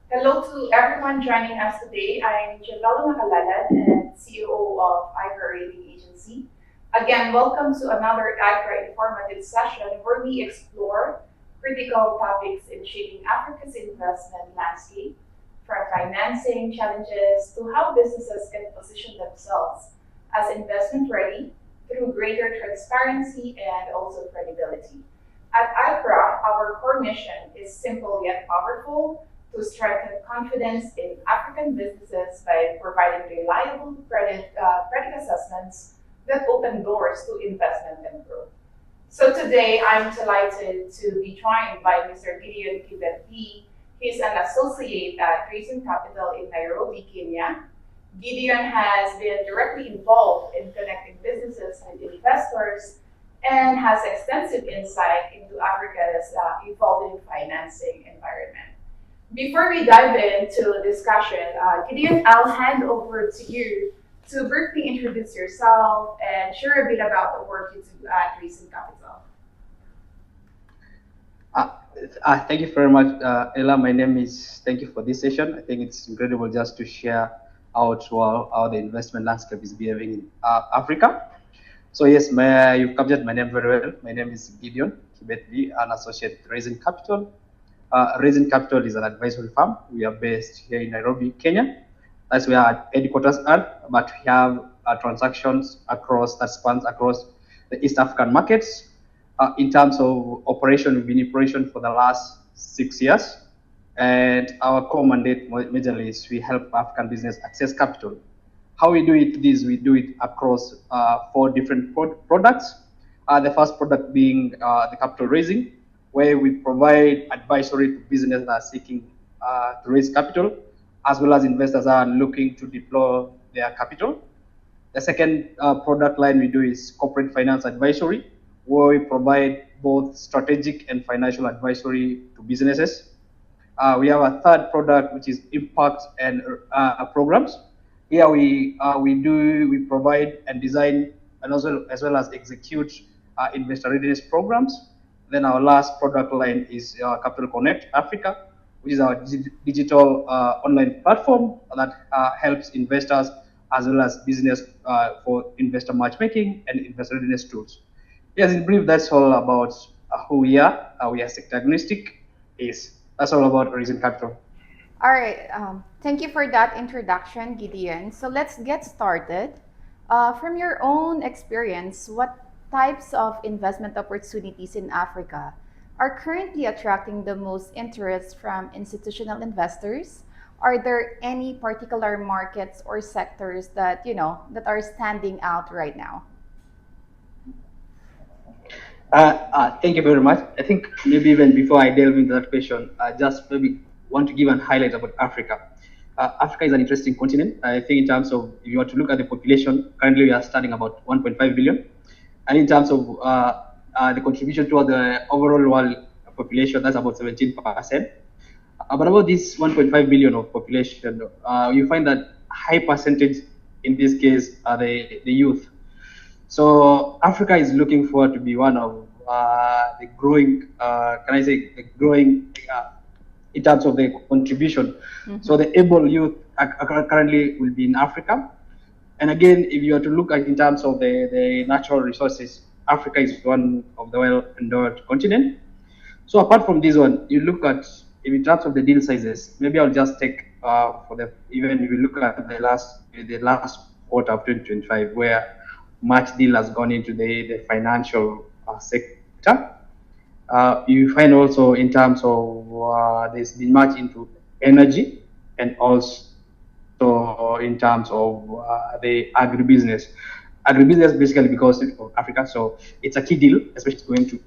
Hello to everyone joining us today. I'm Javela Macalalad and COO of ICRA Rating Agency. Again, welcome to another ICRA informative session where we explore critical topics in shaping Africa's investment landscape, from financing challenges to how businesses can position themselves as investment ready through greater transparency and also credibility. At ICRA, our core mission is simple yet powerful to strengthen confidence in African businesses by providing reliable credit assessments that open doors to investment and growth. So today, I'm delighted to be joined by Mr. Gideon Bii. He's an associate at Raisin Capital in Nairobi, Kenya. Gideon has been directly involved in connecting businesses and investors and has extensive insight into Africa's evolving financing environment. Before we dive into the discussion, Gideon, I'll hand over to you to briefly introduce yourself and share a bit about the work you do at Raisin Capital. Uh, Thank you very much, Ella. My name is, thank you for this session. I think it's incredible just to share out how the investment landscape is behaving in Africa. So yes, you've captured my name very well. My name is Gideon Bii, an associate at Raisin Capital. Raisin Capital is an advisory firm. We are based here in Nairobi, Kenya. That's where our headquarters are, but we have transactions that spans across the East African markets. In terms of operation, we've been in operation for the last 6 years. And our core mandate majorly is we help African business access capital. How we do it we do it across four different products. The first product being the capital raising, where we provide advisory to businesses that are seeking to raise capital, as well as investors that are looking to deploy their capital. The second product line we do is corporate finance advisory, where we provide both strategic and financial advisory to businesses. We have a third product, which is impact and programs. Here we provide and design and also as well as execute investor readiness programs. Then our last product line is Capital Connect Africa, which is our digital online platform that helps investors as well as business for investor matchmaking and investor readiness tools. Yes, in brief, that's all about who we are. We are sector agnostic. Yes, that's all about Raisin Capital. All right. Thank you for that introduction, Gideon. So let's get started. From your own experience, what types of investment opportunities in Africa are currently attracting the most interest from institutional investors? Are there any particular markets or sectors that are standing out right now? Thank you very much. I think maybe even before I delve into that question, I just maybe want to give an highlight about Africa. Africa is an interesting continent. I think in terms of, if you were to look at the population, currently we are starting about 1.5 billion. And in terms of the contribution to the overall world population, that's about 17%. But about this 1.5 billion of population, you find that high percentage in this case are the youth. So Africa is looking forward to be one of the growing, the growing in terms of the contribution. Mm-hmm. So the able youth currently will be in Africa. And again, if you are to look at in terms of the natural resources, Africa is one of the well-endowed continent. So apart from this one, you look at, in terms of the deal sizes, maybe I'll just take even if you look at the last quarter of 2025, where much deal has gone into the financial sector. You find also in terms of there's been much into energy and also in terms of the agribusiness. Agribusiness basically because of Africa, so it's a key deal, especially going to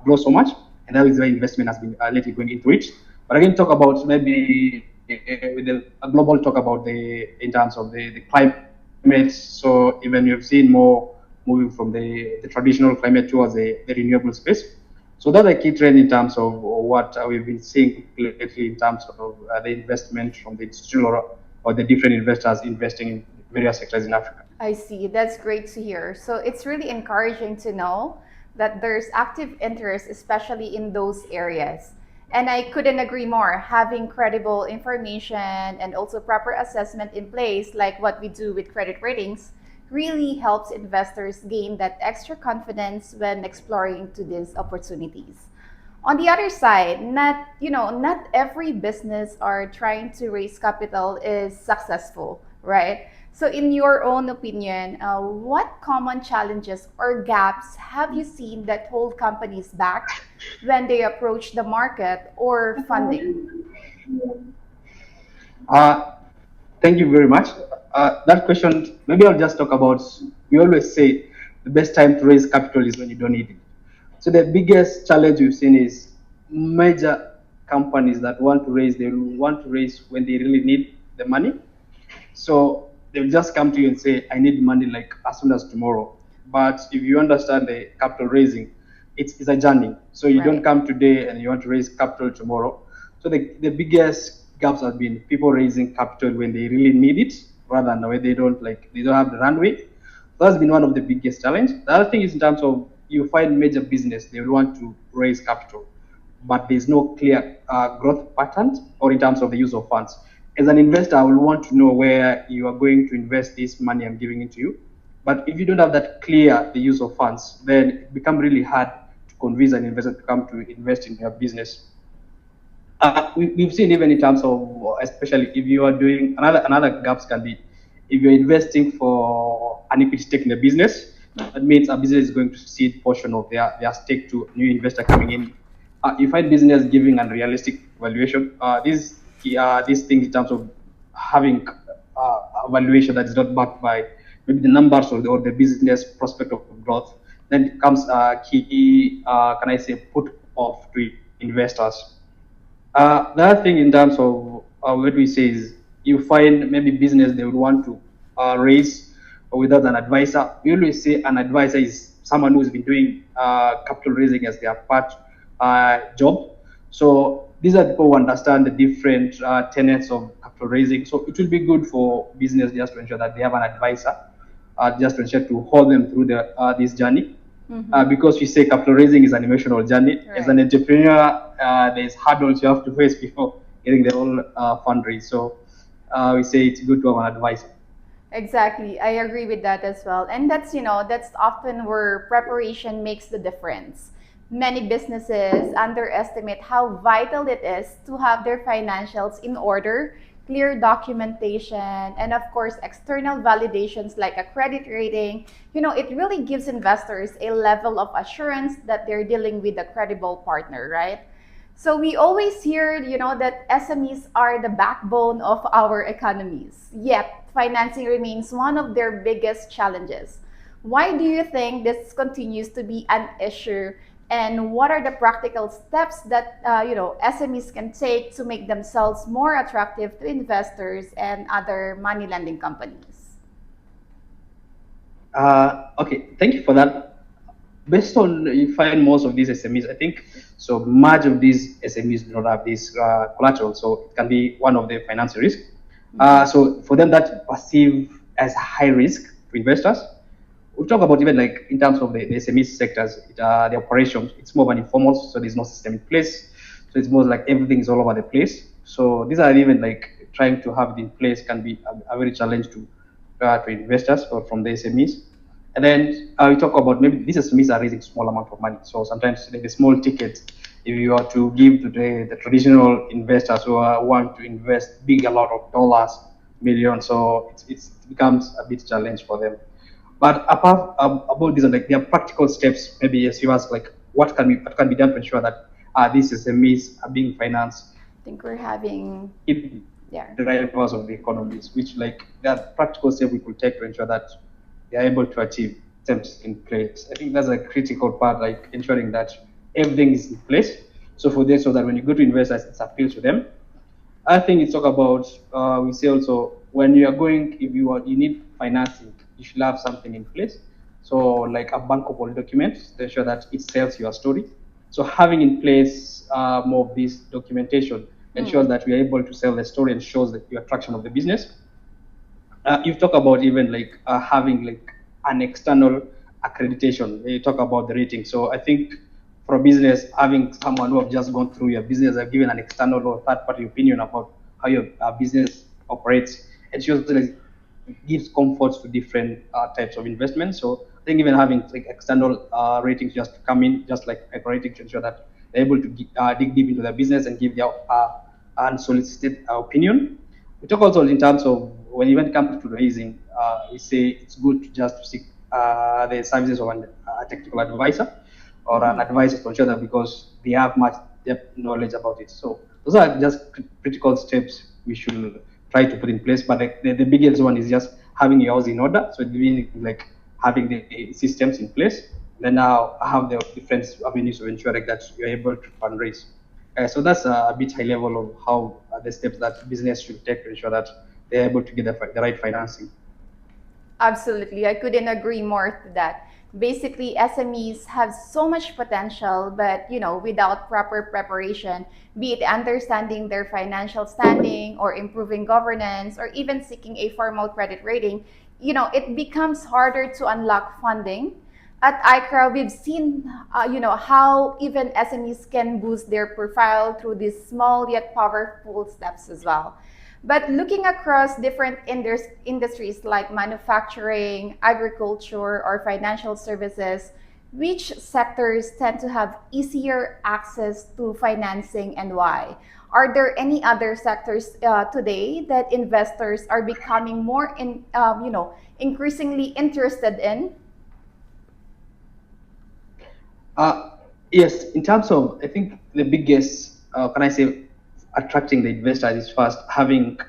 grow so much, and that is why investment has been lately going into it. But again, talk about maybe with a global talk about in terms of the climate. So even you've seen more moving from the traditional climate towards the renewable space. So that's a key trend in terms of what we've been seeing lately in terms of the investment from the institutional or the different investors investing in various sectors in Africa. I see. That's great to hear. So it's really encouraging to know that there's active interest, especially in those areas. And I couldn't agree more. Having credible information and also proper assessment in place, like what we do with credit ratings, really helps investors gain that extra confidence when exploring to these opportunities. On the other side, not every business are trying to raise capital is successful, right? So in your own opinion, what common challenges or gaps have you seen that hold companies back when they approach the market or funding? Uh, Thank you very much. That question, maybe I'll just talk about. We always say the best time to raise capital is when you don't need it. So the biggest challenge we've seen is major companies that want to raise, they want to raise when they really need the money. So they'll just come to you and say, I need money like as soon as tomorrow. But if you understand the capital raising, it's a journey. So you don't Right. come today and you want to raise capital tomorrow. So the biggest gaps have been people raising capital when they really need it rather than when they don't have the runway. That's been one of the biggest challenge. The other thing is in terms of you find major business, they want to raise capital, but there's no clear growth pattern or in terms of the use of funds. As an investor, I will want to know where you are going to invest this money I'm giving it to you. But if you don't have that clear the use of funds, then it becomes really hard to convince an investor to come to invest in your business. We've seen even in terms of, especially if you are doing another gaps can be if you're investing for an equity stake in the business, that means a business is going to cede portion of their stake to a new investor coming in. You find business giving unrealistic valuation. These things in terms of having a valuation that is not backed by maybe the numbers or the business prospect of growth, then it becomes a key, can I say, put off to investors. The other thing in terms of what we say is you find maybe business they would want to raise without an advisor. We always say an advisor is someone who's been doing capital raising as their part job. So these are people who understand the different tenets of capital raising. So it will be good for business just to ensure that they have an advisor, just to ensure to hold them through this journey. Because we say capital raising is an emotional journey. As an Right. entrepreneur, there's hurdles you have to face before getting the whole fundraise. So we say it's good to have an advisor. Exactly. I agree with that as well. And that's often where preparation makes the difference. Many businesses underestimate how vital it is to have their financials in order, clear documentation, and of course, external validations like a credit rating. It really gives investors a level of assurance that they're dealing with a credible partner, right? So we always hear, that SMEs are the backbone of our economies. Yet, financing remains one of their biggest challenges. Why do you think this continues to be an issue? And what are the practical steps that SMEs can take to make themselves more attractive to investors and other money lending companies? Okay, thank you for that. Based on you find most of these SMEs, I think so much of these SMEs do not have this collateral, so it can be one of the financial risk. So for them, that perceived as high risk to investors. We talk about even like in terms of the SME sectors, the operations, it's more of an informal, so there's no system in place. So it's more like everything is all over the place. So these are even like trying to have it in place can be a very challenge to investors or from the SMEs. And then we talk about maybe these SMEs are raising small amount of money. So sometimes the small tickets, if you are to give to the traditional investors who want to invest big a lot of dollars, millions, so it becomes a bit challenge for them. But apart about these, like there are practical steps. Maybe as you ask, like what can be done to ensure that these SMEs are being financed I think we're having, in yeah. the drivers of the economies, which like there are practical steps we could take to ensure that they are able to achieve steps in place. I think that's a critical part, like ensuring that everything is in place. So for this, so that when you go to investors, it appeals to them. I think it's talk about we say also when you are going if you need financing, you should have something in place. So like a bankable document to ensure that it tells your story. So having in place more of this documentation ensures that we are able to sell the story and shows that your attraction of the business. You've talked about even like having like an external accreditation. You talk about the rating. So I think for a business, having someone who have just gone through your business, have given an external or third-party opinion about how your business operates, it usually gives comforts to different types of investments. So I think even having like external ratings just to come in, just like a rating, to ensure that they're able to dig deep into their business and give their unsolicited opinion. We talk also in terms of when even it comes to raising, we say it's good to just seek the services of a technical advisor or an advisor to ensure that because they have much depth knowledge about it. So those are just critical steps we should try to put in place. But the biggest one is just having your house in order. So really like having the systems in place. Then now have the different avenues to ensure like, that you're able to fundraise. So that's a bit high level of how the steps that business should take to ensure that they're able to get the right financing. Absolutely. I couldn't agree more to that. Basically, SMEs have so much potential, but without proper preparation, be it understanding their financial standing or improving governance or even seeking a formal credit rating, it becomes harder to unlock funding. At ICRA, we've seen, how even SMEs can boost their profile through these small yet powerful steps as well. But looking across different industries like manufacturing, agriculture, or financial services, which sectors tend to have easier access to financing and why? Are there any other sectors today that investors are becoming more increasingly interested in? Yes, in terms of, I think the biggest, can I say, attracting the investors is first having,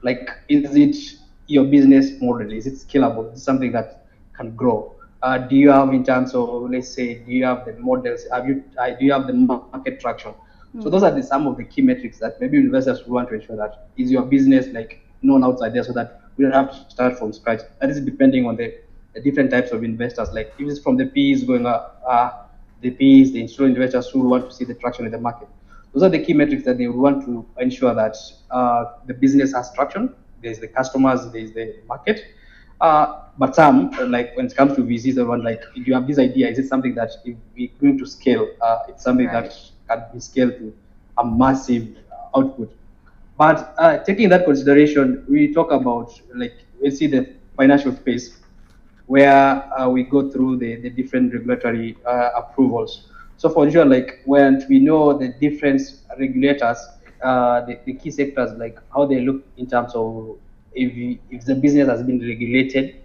like, is it your business model? Is it scalable? Is it something that can grow? Do you have in terms of, let's say, do you have the models? Do you have the market traction? So those are some of the key metrics that maybe investors want to ensure that is your business like known outside there, so that we don't have to start from scratch. That is depending on the different types of investors. Like if it's from the P's going up, the P's, the institutional investors who want to see the traction in the market. Those are the key metrics that they would want to ensure that the business has traction. There's the customers, there's the market. But some, like when it comes to VCs, they want like, if you have this idea, is it something that if we're going to scale, it's something Right. that can be scaled to a massive output. But taking that consideration, we talk about like we see the financial space where we go through the different regulatory approvals. So for sure, like when we know the different regulators, the key sectors, like how they look in terms of if the business has been regulated,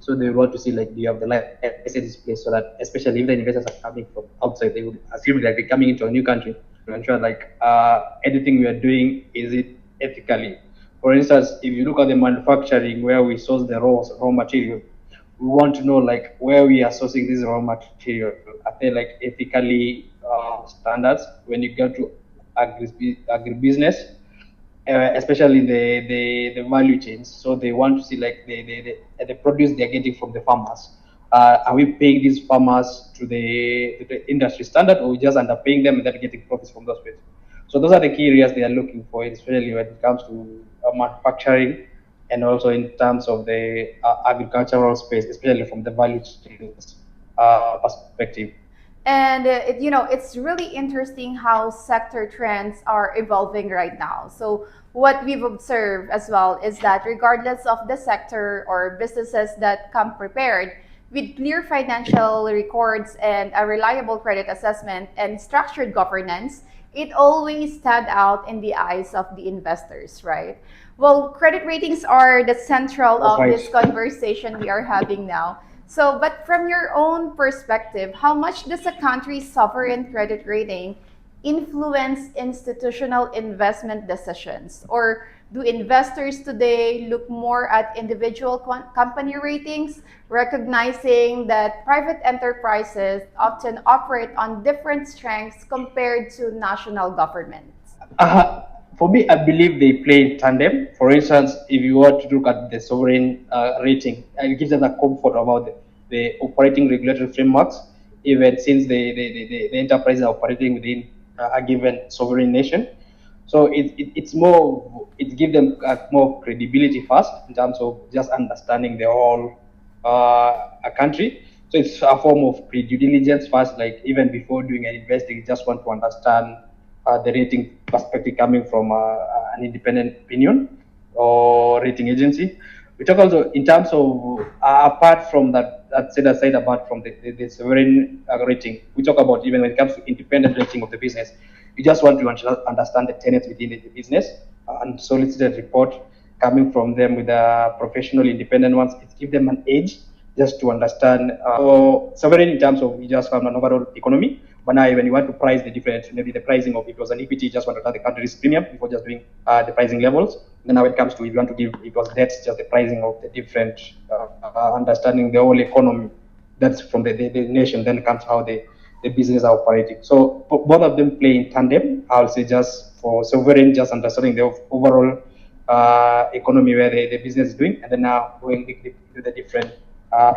so they want to see like do you have the license in place so that especially if the investors are coming from outside, they would assume like they're coming into a new country to ensure like anything we are doing is it ethically. For instance, if you look at the manufacturing where we source the raw material, we want to know like where we are sourcing this raw material. Are they like ethically standards when you get to agribusiness, especially the value chains. So they want to see like the produce they're getting from the farmers. Are we paying these farmers to the industry standard, or we just underpaying them and then getting profits from those ways? So those are the key areas they are looking for, especially when it comes to manufacturing and also in terms of the agricultural space, especially from the value chains perspective. And it's really interesting how sector trends are evolving right now. So what we've observed as well is that regardless of the sector or businesses that come prepared with clear financial records and a reliable credit assessment and structured governance, it always stand out in the eyes of the investors, right? Well, credit ratings are the central That's of right. this conversation we are having now. So, but from your own perspective, how much does a country's sovereign credit rating influence institutional investment decisions? Or do investors today look more at individual company ratings, recognizing that private enterprises often operate on different strengths compared to national governments? For me, I believe they play in tandem. For instance, if you were to look at the sovereign rating, it gives us a comfort about the operating regulatory frameworks, even since the enterprises are operating within a given sovereign nation. So it's more, it gives them more credibility first in terms of just understanding the whole a country. So it's a form of pre-due diligence first, like even before doing an investing, you just want to understand the rating perspective coming from an independent opinion or rating agency. We talk also in terms of apart from that set aside apart from the sovereign rating, we talk about even when it comes to independent rating of the business, you just want to understand the tenets within the business and solicited report coming from them with the professional independent ones. It gives them an edge just to understand. So sovereign in terms of you just have an overall economy, but now when you want to price the different, maybe the pricing of if it was an equity, you just want to understand the country's premium before just doing the pricing levels. Then now when it comes to if you want to give it was debt, just the pricing of the different, understanding the whole economy. That's from the nation. Then comes how the business are operating. So both of them play in tandem. I'll say just for sovereign, just understanding the overall economy where the business is doing, and then now going to the different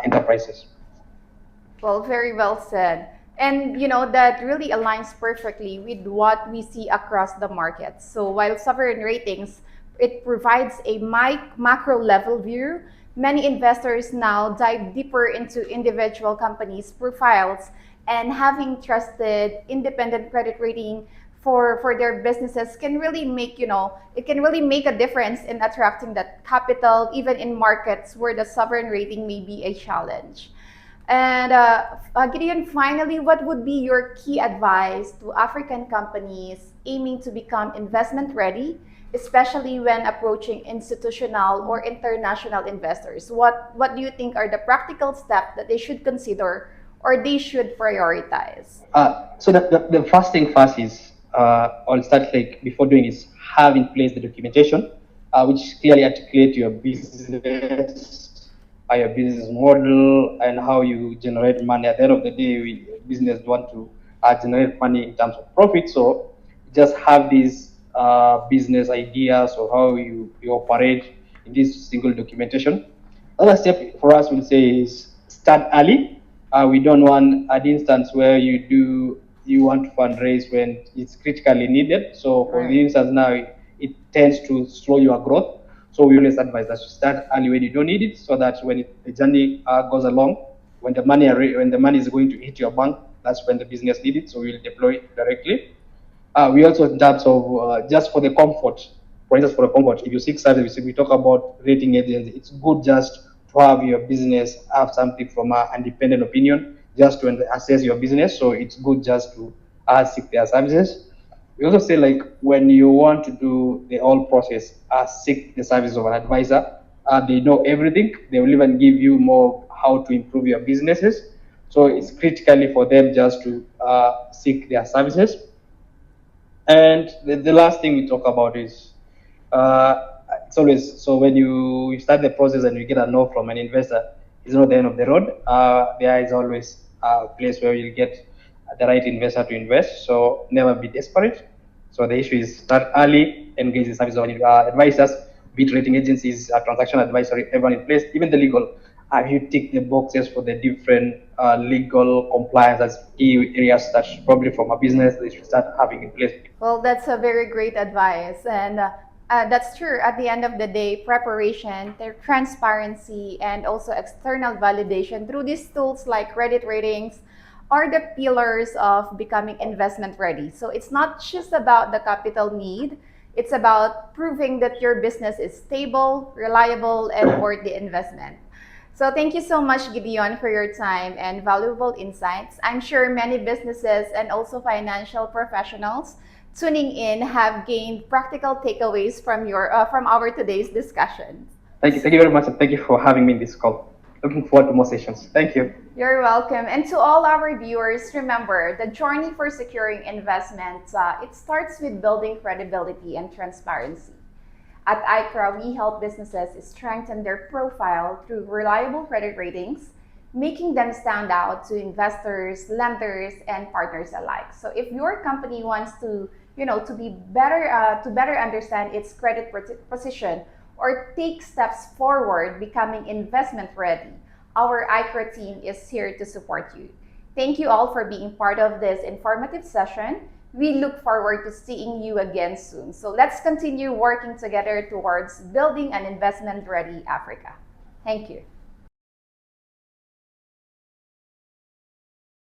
enterprises. Well, very well said. And that really aligns perfectly with what we see across the market. So while sovereign ratings, it provides a macro level view, many investors now dive deeper into individual companies' profiles and having trusted independent credit rating for their businesses can really make, it can really make a difference in attracting that capital, even in markets where the sovereign rating may be a challenge. And Gideon, finally, what would be your key advice to African companies aiming to become investment ready, especially when approaching institutional or international investors? What do you think are the practical steps that they should consider or they should prioritize? So the first thing first is I'll start like before doing is have in place the documentation, which clearly articulate your business model and how you generate money. At the end of the day, business want to generate money in terms of profit. So just have these business ideas or how you operate in this single documentation. Another step for us will say is start early. We don't want an instance where you want to fundraise when it's critically needed. So for the instance now, it tends to slow your growth. So we always advise that you start early when you don't need it, so that when the journey goes along, when the money is going to hit your bank, that's when the business needs it. So we'll deploy it directly. We also in terms of just for the comfort, for instance, for the comfort, if you seek service, we talk about rating agency. It's good just to have your business have something from an independent opinion just to assess your business. So it's good just to seek their services. We also say like when you want to do the whole process, seek the service of an advisor. They know everything. They will even give you more how to improve your businesses. So it's critically for them just to seek their services. And the last thing we talk about is it's always so when you start the process and you get a no from an investor, it's not the end of the road. There is always a place where you get the right investor to invest. So never be desperate. So the issue is start early, engage the service of advisors, be it rating agencies, transaction advisory, everyone in place, even the legal. You tick the boxes for the different legal compliance as key areas that probably from a business they should start having in place. Well, that's a very great advice. And that's true. At the end of the day, preparation, transparency, and also external validation through these tools like credit ratings are the pillars of becoming investment ready. So it's not just about the capital need, it's about proving that your business is stable, reliable, and worth the investment. So thank you so much, Gideon, for your time and valuable insights. I'm sure many businesses and also financial professionals tuning in have gained practical takeaways from our today's discussion. Thank you very much, and thank you for having me in this call. Looking forward to more sessions. Thank you. You're welcome. And to all our viewers, remember the journey for securing investments. It starts with building credibility and transparency. At ICRA, we help businesses strengthen their profile through reliable credit ratings, making them stand out to investors, lenders, and partners alike. So if your company wants to, to be better, to better understand its credit position or take steps forward becoming investment ready, our ICRA team is here to support you. Thank you all for being part of this informative session. We look forward to seeing you again soon. So let's continue working together towards building an investment ready Africa. Thank you.